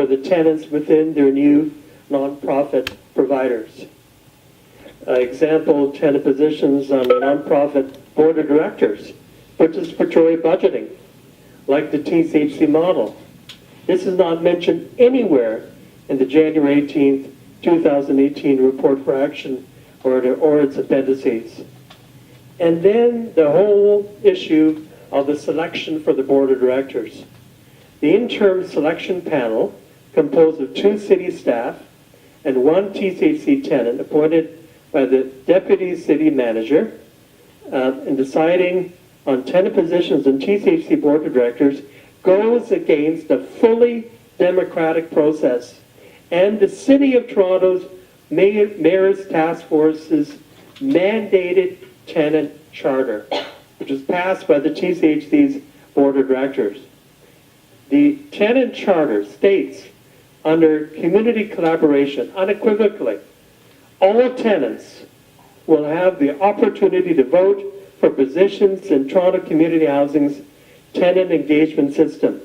for the tenants within their new nonprofit providers. Example, tenant positions on nonprofit board of directors, participatory budgeting, like the TCHC model. This is not mentioned anywhere in the January 18th, 2018 report for action or its appendices. And then the whole issue of the selection for the board of directors. The interim selection panel, composed of 2 city staff and 1 TCHC tenant appointed by the deputy city manager, in deciding on tenant positions in TCHC board of directors, goes against a fully democratic process and the City of Toronto's Mayor's Task Force's mandated tenant charter, which was passed by the TCHC's board of directors. The tenant charter states, under community collaboration, unequivocally, all tenants will have the opportunity to vote for positions in Toronto Community Housing's tenant engagement system.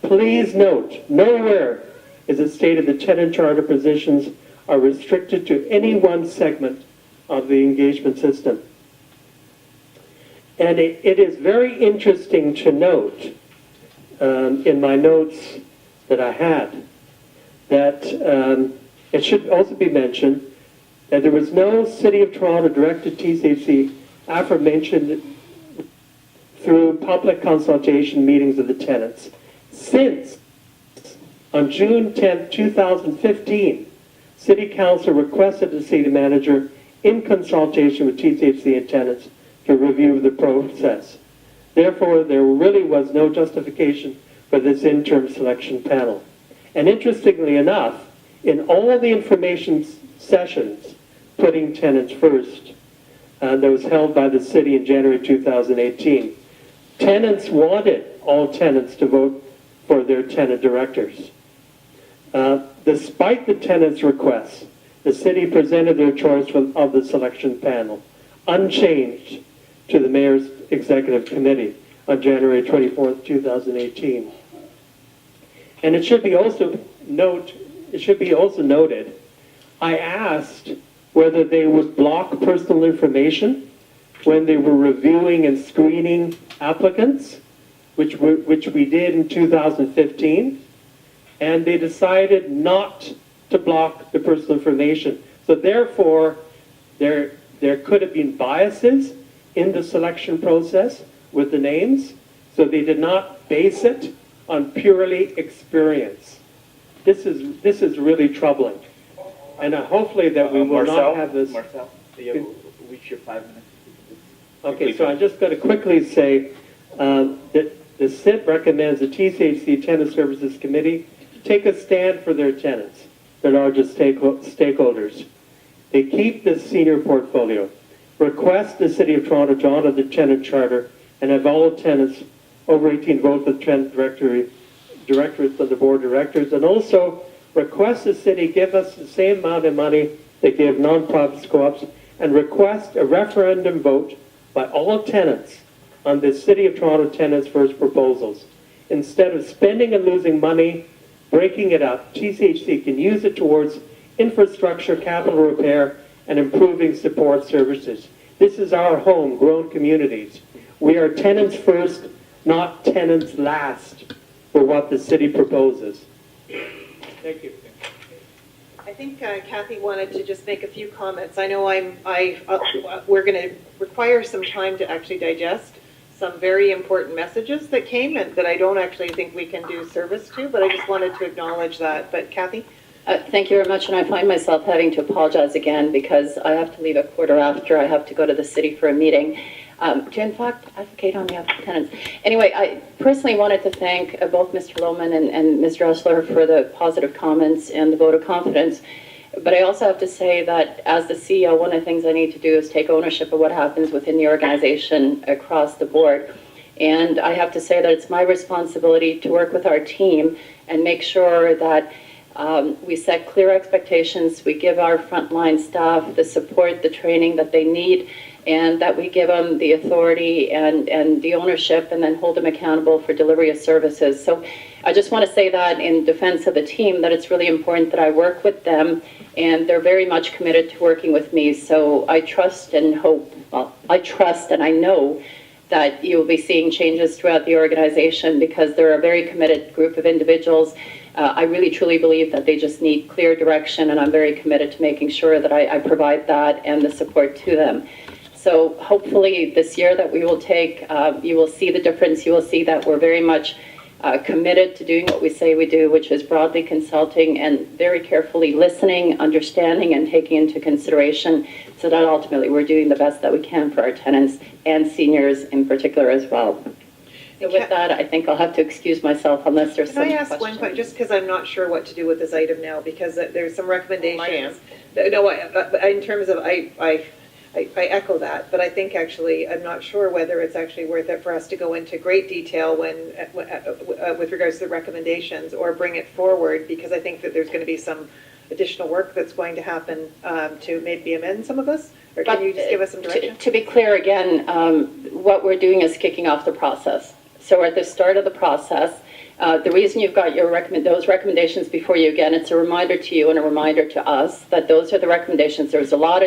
Please note, nowhere is it stated that tenant charter positions are restricted to any one segment of the engagement system. And it is very interesting to note, in my notes that I had, that it should also be mentioned that there was no City of Toronto directed TCHC aforementioned through public consultation meetings of the tenants since on June 10, 2015, City Council requested the City Manager in consultation with TCHC and tenants to review the process. Therefore, there really was no justification for this interim selection panel. And interestingly enough, in all the information sessions putting tenants first that was held by the city in January 2018, tenants wanted all tenants to vote for their tenant directors. Despite the tenants' requests, the city presented their choice of the selection panel, unchanged, to the Mayor's Executive Committee on January 24th, 2018. And it should be also noted, I asked whether they would block personal information when they were reviewing and screening applicants, which we did in 2015, and they decided not to block the personal information. So therefore, there could have been biases in the selection process with the names, so they did not base it on purely experience. This is really troubling, and hopefully that we will not have this. Marcel, you reach your 5 minutes. Okay, so I'm just going to quickly say that the CIT recommends the TCHC Tenant Services Committee take a stand for their tenants, their largest stakeholders. They keep the senior portfolio, request the City of Toronto to honor the tenant charter, and have all tenants over 18 vote for the tenant directorates of the board of directors, and also request the city give us the same amount of money they give nonprofits, co-ops, and request a referendum vote by all tenants on the City of Toronto tenants' first proposals. Instead of spending and losing money, breaking it up, TCHC can use it towards infrastructure, capital repair, and improving support services. This is our home, grown communities. We are tenants first, not tenants last, for what the city proposes. Thank you. I think Kathy wanted to just make a few comments. I know we're going to require some time to actually digest some very important messages that came and that I don't actually think we can do service to, but I just wanted to acknowledge that. But Kathy? Thank you very much, and I find myself having to apologize again because I have to leave a quarter after. I have to go to the city for a meeting to, in fact, advocate on behalf of the tenants. Anyway, I personally wanted to thank both Mr. Lohman and Ms. Dressler for the positive comments and the vote of confidence. But I also have to say that as the CEO, one of the things I need to do is take ownership of what happens within the organization across the board. And I have to say that it's my responsibility to work with our team and make sure that we set clear expectations, we give our frontline staff the support, the training that they need, and that we give them the authority and the ownership, and then hold them accountable for delivery of services. So I just want to say that in defense of the team, that it's really important that I work with them, and they're very much committed to working with me. So I trust and hope, well, I trust and I know that you'll be seeing changes throughout the organization, because they're a very committed group of individuals. I really truly believe that they just need clear direction, and I'm very committed to making sure that I provide that and the support to them. So hopefully this year that we will take, you will see the difference. You will see that we're very much committed to doing what we say we do, which is broadly consulting and very carefully listening, understanding, and taking into consideration, so that ultimately we're doing the best that we can for our tenants and seniors in particular as well. So with that, I think I'll have to excuse myself unless there's some Can I questions. ask one question, just because I'm not sure what to do with this item now, because there's some recommendations. No, in terms of, I echo that, but I think actually, I'm not sure whether it's actually worth it for us to go into great detail with regards to the recommendations, or bring it forward, because I think that there's going to be some additional work that's going to happen to maybe amend some of this. Or can you just give us some direction? To be clear again, what we're doing is kicking off the process. So we're at the start of the process. The reason you've got those recommendations before you, again, it's a reminder to you and a reminder to us that those are the recommendations. There's a lot of